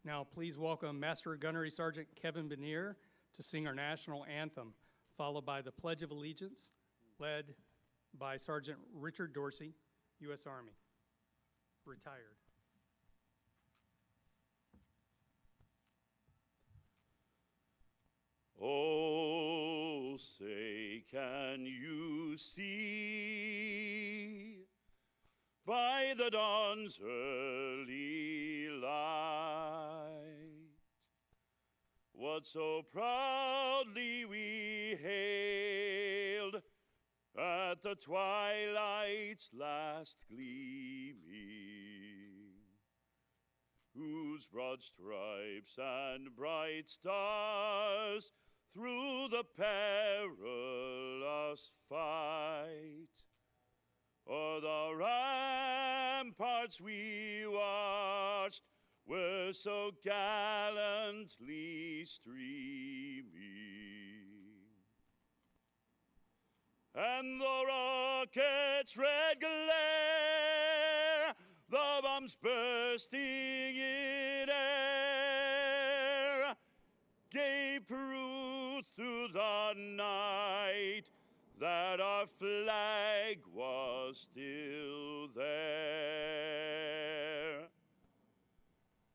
Now, please welcome Master Gunnery Sergeant Kevin Benier to sing our national anthem, followed by the Pledge of Allegiance, led by Sergeant Richard Dorsey, U.S. Army, retired. Oh, say, can you see by the dawn's early light what so proudly we hailed at the twilight's last gleaming, whose broad stripes and bright stars through the perilous fight o'er the ramparts we watched were so gallantly streaming. And the rocket's red glare, the bombs bursting in air, gave proof through the night that our flag was still there.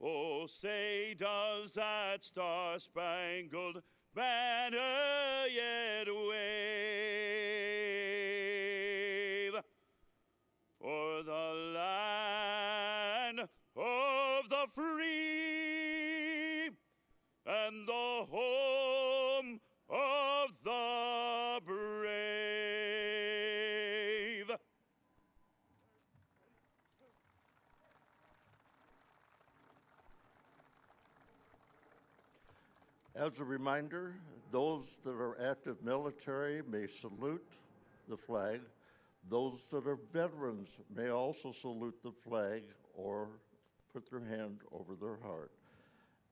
Oh, say, does that star-spangled banner yet wave o'er the land of the free and the home of the brave? As a reminder, those that are active military may salute the flag. Those that are veterans may also salute the flag or put their hand over their heart.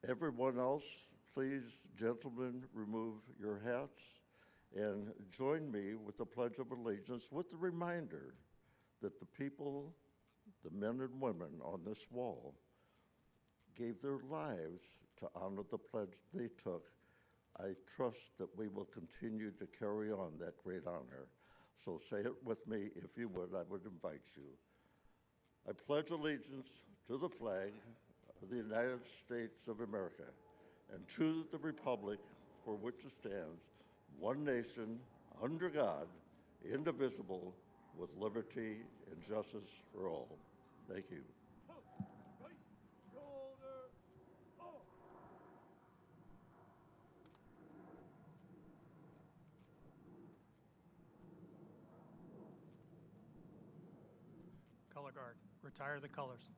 Everyone else, please, gentlemen, remove your hats and join me with the Pledge of Allegiance with the reminder that the people, the men and women on this wall, gave their lives to honor the pledge they took. I trust that we will continue to carry on that great honor. So say it with me, if you would, I would invite you. I pledge allegiance to the flag of the United States of America and to the republic for which it stands, one nation, under God, indivisible, with liberty and justice for all. Thank you. Color guard, retire the colors.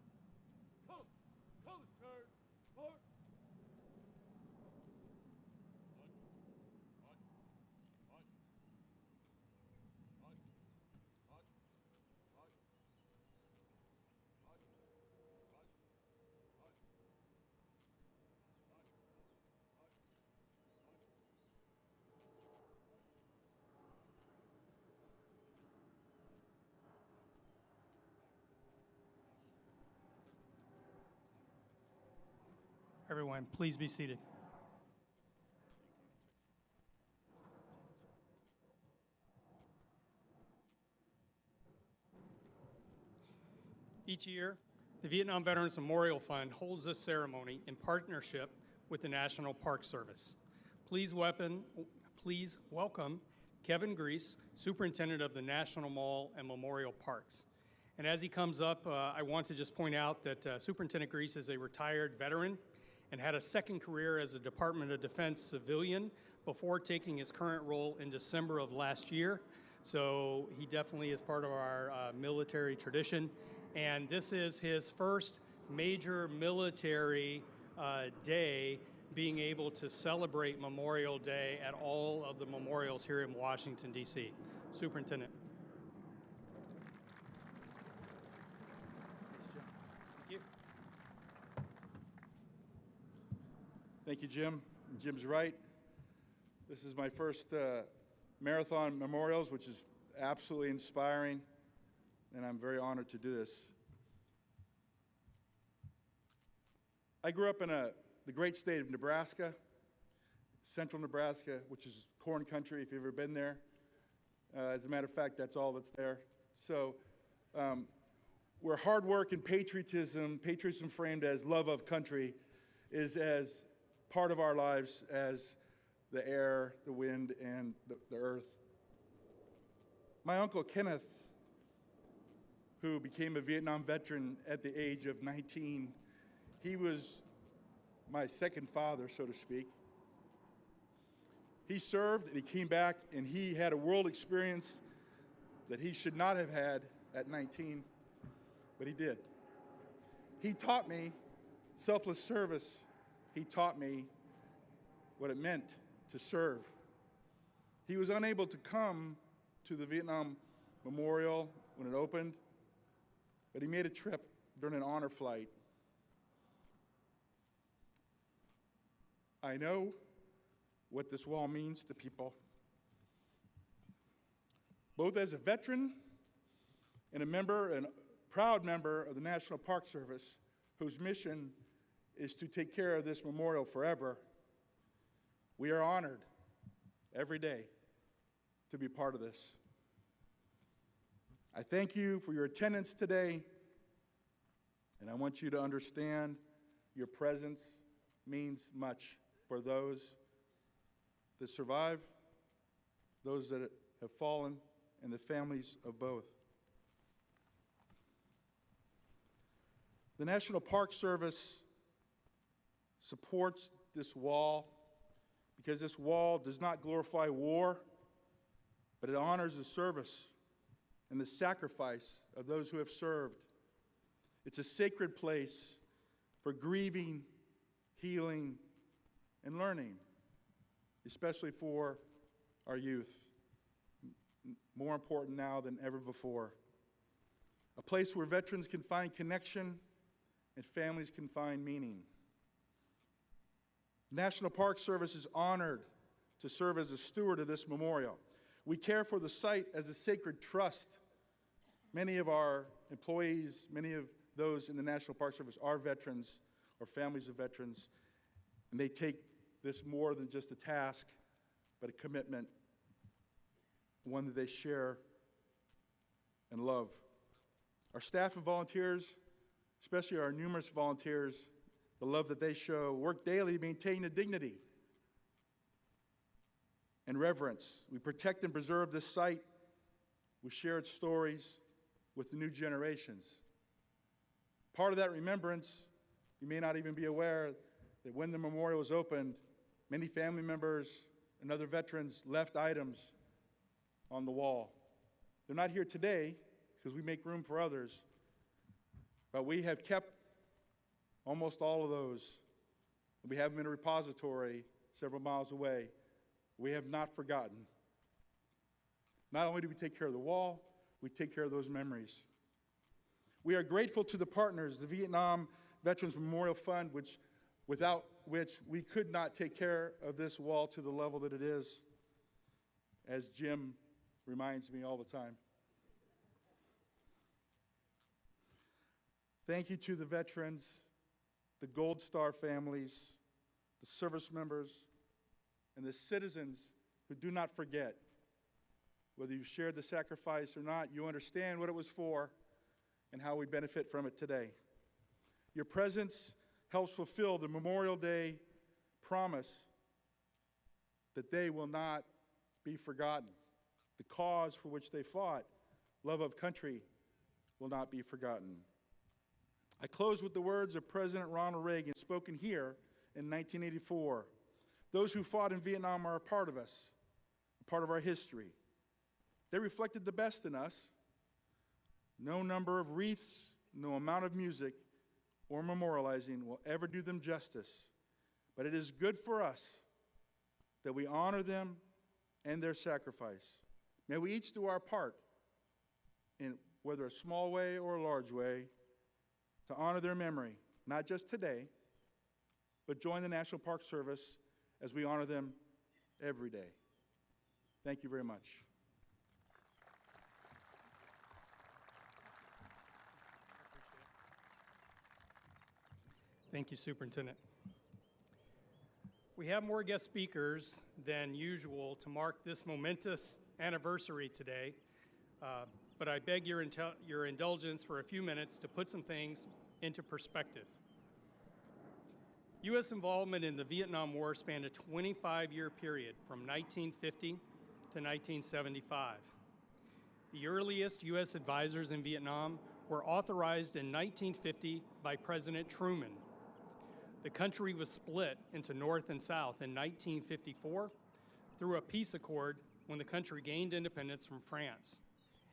Everyone, please be seated. Each year, the Vietnam Veterans Memorial Fund holds this ceremony in partnership with the National Park Service. Please welcome Kevin Grease, Superintendent of the National Mall and Memorial Parks. And as he comes up, I want to just point out that Superintendent Grease is a retired veteran and had a second career as a Department of Defense civilian before taking his current role in December of last year. So he definitely is part of our military tradition. And this is his first major military day being able to celebrate Memorial Day at all of the memorials here in Washington, D.C. Superintendent. Thank you, Jim. Jim's right. This is my first Marathon Memorials, which is absolutely inspiring, and I'm very honored to do this. I grew up in the great state of Nebraska, central Nebraska, which is corn country, if you've ever been there. As a matter of fact, that's all that's there. So where hard work and patriotism framed as love of country, is as part of our lives as the air, the wind, and the earth. My uncle Kenneth, who became a Vietnam veteran at the age of 19, he was my second father, so to speak. He served and he came back and he had a world experience that he should not have had at 19, but he did. He taught me selfless service. He taught me what it meant to serve. He was unable to come to the Vietnam Memorial when it opened, but he made a trip during an honor flight. I know what this wall means to people, both as a veteran and a proud member of the National Park Service, whose mission is to take care of this memorial forever. We are honored every day to be part of this. I thank you for your attendance today, and I want you to understand your presence means much for those that survive, those that have fallen, and the families of both. The National Park Service supports this wall because this wall does not glorify war, but it honors the service and the sacrifice of those who have served. It's a sacred place for grieving, healing, and learning, especially for our youth, more important now than ever before. A place where veterans can find connection and families can find meaning. National Park Service is honored to serve as a steward of this memorial. We care for the site as a sacred trust. Many of our employees, many of those in the National Park Service are veterans or families of veterans, and they take this more than just a task, but a commitment, one that they share and love. Our staff and volunteers, especially our numerous volunteers, the love that they show, work daily to maintain the dignity and reverence. We protect and preserve this site with shared stories with the new generations. Part of that remembrance, you may not even be aware that when the memorial was opened, many family members and other veterans left items on the wall. They're not here today because we make room for others, but we have kept almost all of those. We have them in a repository several miles away. We have not forgotten. Not only do we take care of the wall, we take care of those memories. We are grateful to the partners, the Vietnam Veterans Memorial Fund, without which we could not take care of this wall to the level that it is, as Jim reminds me all the time. Thank you to the veterans, the Gold Star families, the service members, and the citizens who do not forget. Whether you've shared the sacrifice or not, you understand what it was for and how we benefit from it today. Your presence helps fulfill the Memorial Day promise that they will not be forgotten. The cause for which they fought, love of country, will not be forgotten. I close with the words of President Ronald Reagan, spoken here in 1984. Those who fought in Vietnam are a part of us, a part of our history. They reflected the best in us. No number of wreaths, no amount of music or memorializing will ever do them justice. But it is good for us that we honor them and their sacrifice. May we each do our part, in whether a small way or a large way, to honor their memory, not just today, but join the National Park Service as we honor them every day. Thank you very much. Thank you, Superintendent. We have more guest speakers than usual to mark this momentous anniversary today, but I beg your indulgence for a few minutes to put some things into perspective. U.S. involvement in the Vietnam War spanned a 25-year period from 1950 to 1975. The earliest U.S. advisors in Vietnam were authorized in 1950 by President Truman. The country was split into North and South in 1954 through a peace accord when the country gained independence from France,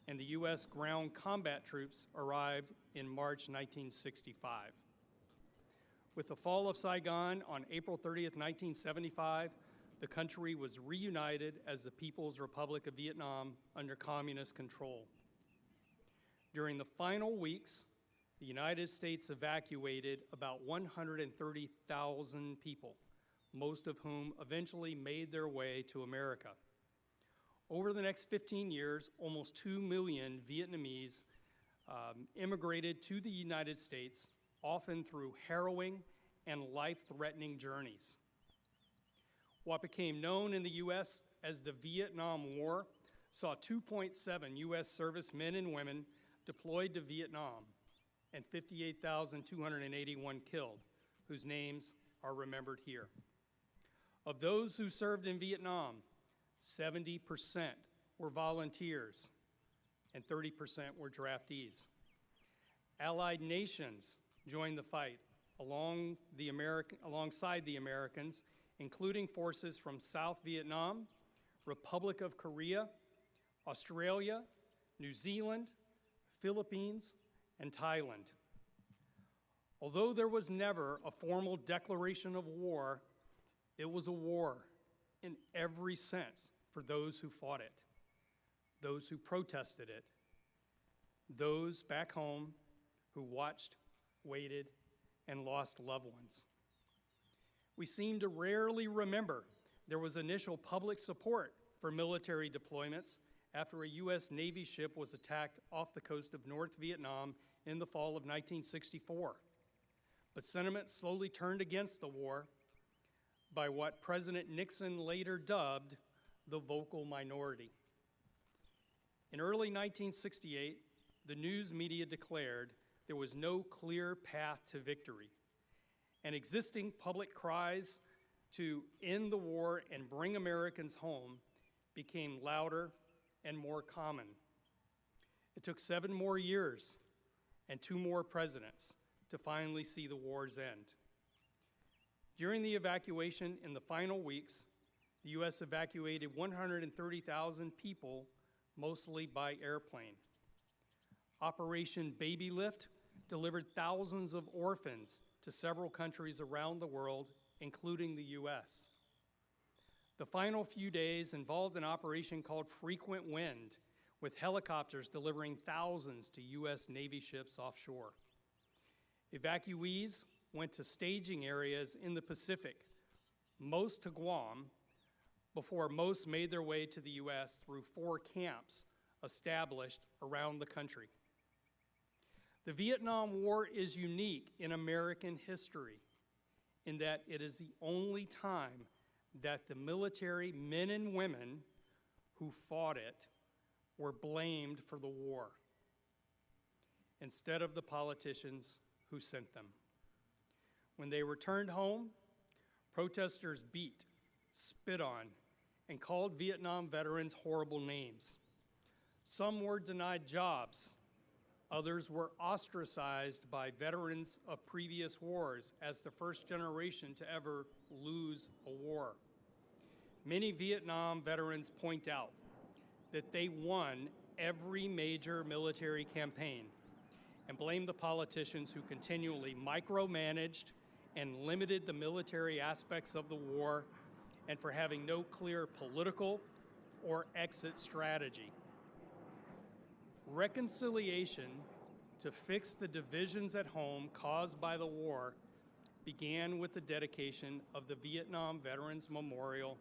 and the U.S. ground combat troops arrived in March 1965. With the fall of Saigon on April 30th, 1975, the country was reunited as the People's Republic of Vietnam under communist control. During the final weeks, the United States evacuated about 130,000 people, most of whom eventually made their way to America. Over the next 15 years, almost 2 million Vietnamese immigrated to the United States, often through harrowing and life-threatening journeys. What became known in the U.S. as the Vietnam War saw 2.7 U.S. servicemen and women deployed to Vietnam, and 58,281 killed, whose names are remembered here. Of those who served in Vietnam, 70% were volunteers and 30% were draftees. Allied nations joined the fight alongside the Americans, including forces from South Vietnam, Republic of Korea, Australia, New Zealand, Philippines, and Thailand. Although there was never a formal declaration of war, it was a war in every sense for those who fought it, those who protested it, those back home who watched, waited, and lost loved ones. We seem to rarely remember there was initial public support for military deployments after a U.S. Navy ship was attacked off the coast of North Vietnam in the fall of 1964. But sentiment slowly turned against the war by what President Nixon later dubbed the vocal minority. In early 1968, the news media declared there was no clear path to victory, and existing public cries to end the war and bring Americans home became louder and more common. It took 7 more years and 2 more presidents to finally see the war's end. During the evacuation in the final weeks, the U.S. evacuated 130,000 people, mostly by airplane. Operation Baby Lift delivered thousands of orphans to several countries around the world, including the U.S. The final few days involved an operation called Frequent Wind, with helicopters delivering thousands to U.S. Navy ships offshore. Evacuees went to staging areas in the Pacific, most to Guam, before most made their way to the U.S. through 4 camps established around the country. The Vietnam War is unique in American history in that it is the only time that the military men and women who fought it were blamed for the war instead of the politicians who sent them. When they returned home, protesters beat, spit on, and called Vietnam veterans horrible names. Some were denied jobs. Others were ostracized by veterans of previous wars as the first generation to ever lose a war. Many Vietnam veterans point out that they won every major military campaign and blame the politicians who continually micromanaged and limited the military aspects of the war and for having no clear political or exit strategy. Reconciliation to fix the divisions at home caused by the war began with the dedication of the Vietnam Veterans Memorial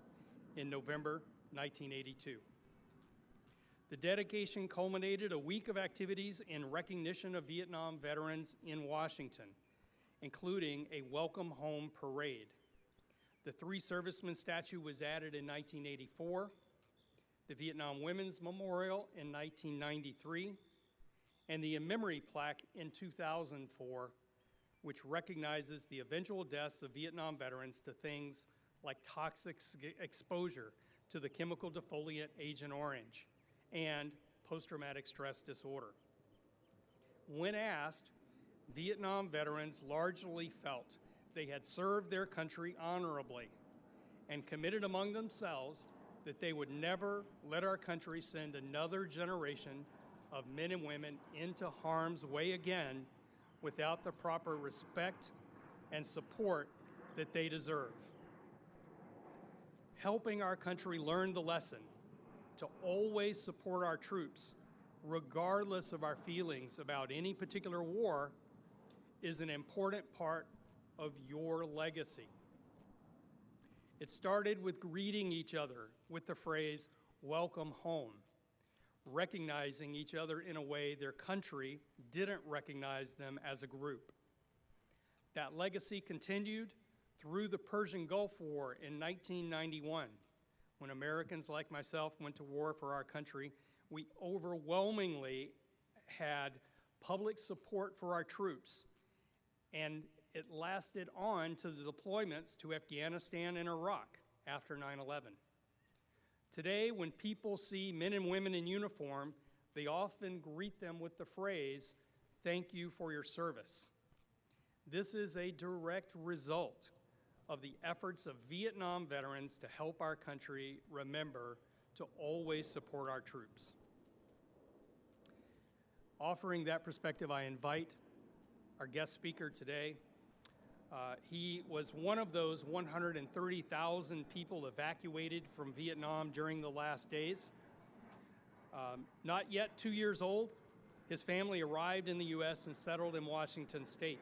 in November 1982. The dedication culminated a week of activities in recognition of Vietnam veterans in Washington, including a welcome home parade. The three servicemen statue was added in 1984, the Vietnam Women's Memorial in 1993, and the memory plaque in 2004, which recognizes the eventual deaths of Vietnam veterans to things like toxic exposure to the chemical defoliant Agent Orange and post-traumatic stress disorder. When asked, Vietnam veterans largely felt they had served their country honorably and committed among themselves that they would never let our country send another generation of men and women into harm's way again without the proper respect and support that they deserve. Helping our country learn the lesson to always support our troops, regardless of our feelings about any particular war, is an important part of your legacy. It started with greeting each other with the phrase, "Welcome home," recognizing each other in a way their country didn't recognize them as a group. That legacy continued through the Persian Gulf War in 1991. When Americans like myself went to war for our country, we overwhelmingly had public support for our troops, and it lasted on to the deployments to Afghanistan and Iraq after 9/11. Today, when people see men and women in uniform, they often greet them with the phrase, "Thank you for your service." This is a direct result of the efforts of Vietnam veterans to help our country remember to always support our troops. Offering that perspective, I invite our guest speaker today. He was one of those 130,000 people evacuated from Vietnam during the last days. Not yet 2 years old, his family arrived in the U.S. and settled in Washington State.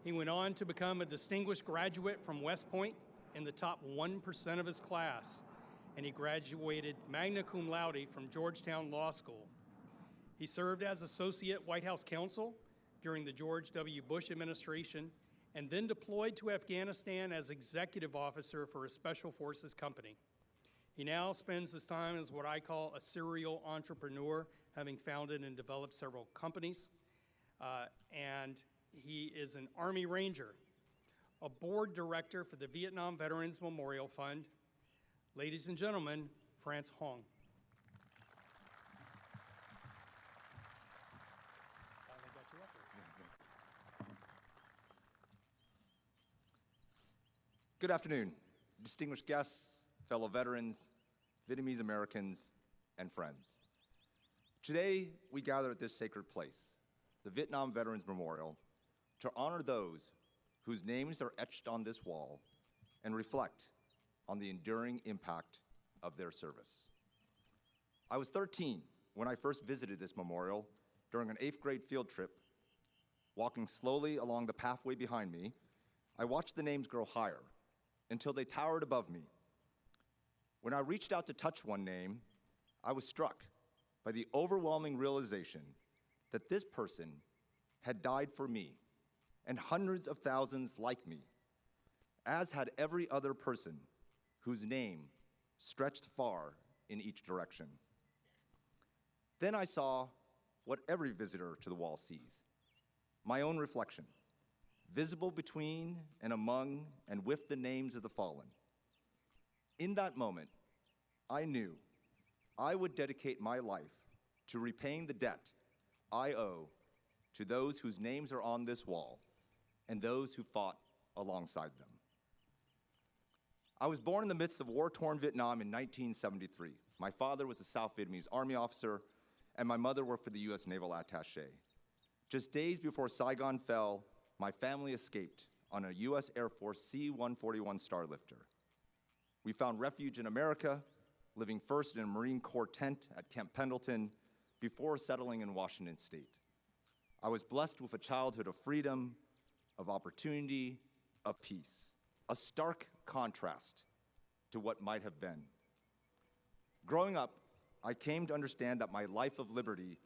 He went on to become a distinguished graduate from West Point in the top 1% of his class, and he graduated magna cum laude from Georgetown Law School. He served as Associate White House Counsel during the George W. Bush administration, and then deployed to Afghanistan as executive officer for a special forces company. He now spends his time as what I call a serial entrepreneur, having founded and developed several companies. And he is an Army Ranger, a board director for the Vietnam Veterans Memorial Fund. Ladies and gentlemen, France Hong. Good afternoon, distinguished guests, fellow veterans, Vietnamese Americans, and friends. Today, we gather at this sacred place, the Vietnam Veterans Memorial, to honor those whose names are etched on this wall and reflect on the enduring impact of their service. I was 13 when I first visited this memorial during an 8th grade field trip. Walking slowly along the pathway behind me, I watched the names grow higher until they towered above me. When I reached out to touch one name, I was struck by the overwhelming realization that this person had died for me and hundreds of thousands like me, as had every other person whose name stretched far in each direction. Then I saw what every visitor to the wall sees, my own reflection, visible between and among and with the names of the fallen. In that moment, I knew I would dedicate my life to repaying the debt I owe to those whose names are on this wall and those who fought alongside them. I was born in the midst of war-torn Vietnam in 1973. My father was a South Vietnamese Army officer, and my mother worked for the U.S. Naval Attaché. Just days before Saigon fell, my family escaped on a U.S. Air Force C-141 Starlifter. We found refuge in America, living first in a Marine Corps tent at Camp Pendleton before settling in Washington State. I was blessed with a childhood of freedom, of opportunity, of peace, a stark contrast to what might have been. Growing up, I came to understand that my life of liberty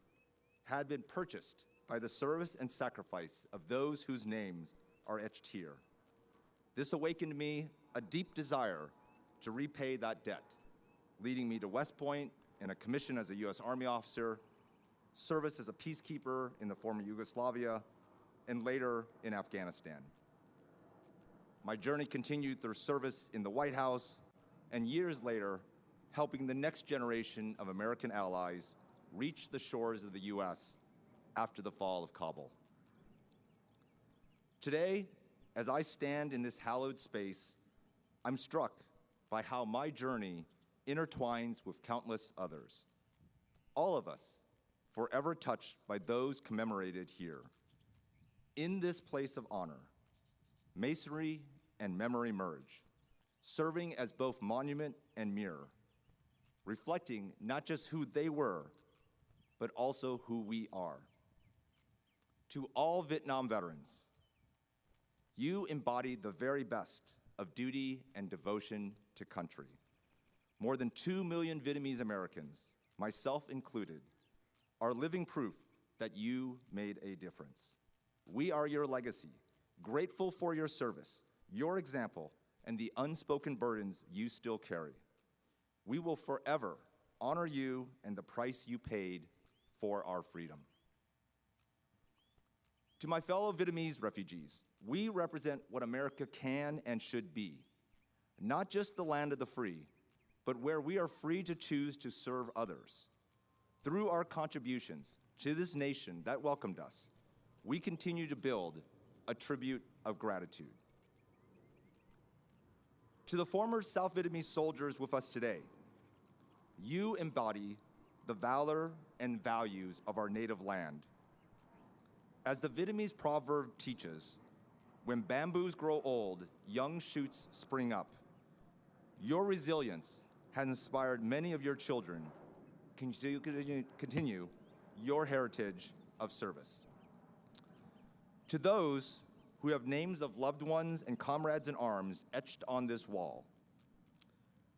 had been purchased by the service and sacrifice of those whose names are etched here. This awakened me a deep desire to repay that debt, leading me to West Point and a commission as a U.S. Army officer, service as a peacekeeper in the former Yugoslavia, and later in Afghanistan. My journey continued through service in the White House, and years later, helping the next generation of American allies reach the shores of the U.S. after the fall of Kabul. Today, as I stand in this hallowed space, I'm struck by how my journey intertwines with countless others. All of us forever touched by those commemorated here. In this place of honor, masonry and memory merge, serving as both monument and mirror, reflecting not just who they were, but also who we are. To all Vietnam veterans, you embody the very best of duty and devotion to country. More than 2 million Vietnamese Americans, myself included, are living proof that you made a difference. We are your legacy, grateful for your service, your example, and the unspoken burdens you still carry. We will forever honor you and the price you paid for our freedom. To my fellow Vietnamese refugees, we represent what America can and should be, not just the land of the free, but where we are free to choose to serve others. Through our contributions to this nation that welcomed us, we continue to build a tribute of gratitude. To the former South Vietnamese soldiers with us today, you embody the valor and values of our native land. As the Vietnamese proverb teaches, when bamboos grow old, young shoots spring up. Your resilience has inspired many of your children to continue your heritage of service. To those who have names of loved ones and comrades in arms etched on this wall,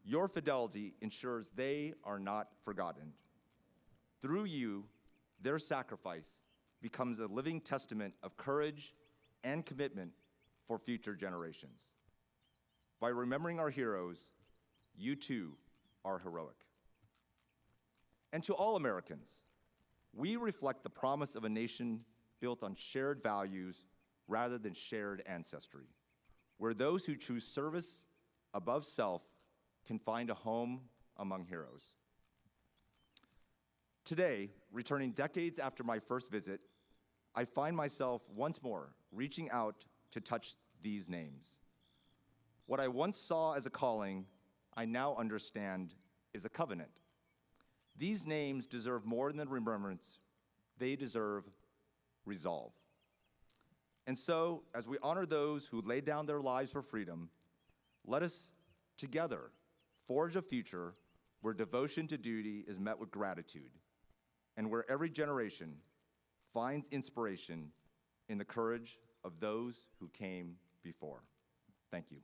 your fidelity ensures they are not forgotten. Through you, their sacrifice becomes a living testament of courage and commitment for future generations. By remembering our heroes, you too are heroic. And to all Americans, we reflect the promise of a nation built on shared values rather than shared ancestry, where those who choose service above self can find a home among heroes. Today, returning decades after my first visit, I find myself once more reaching out to touch these names. What I once saw as a calling, I now understand is a covenant. These names deserve more than remembrance, they deserve resolve. And so, as we honor those who laid down their lives for freedom, let us together forge a future where devotion to duty is met with gratitude, and where every generation finds inspiration in the courage of those who came before. Thank you.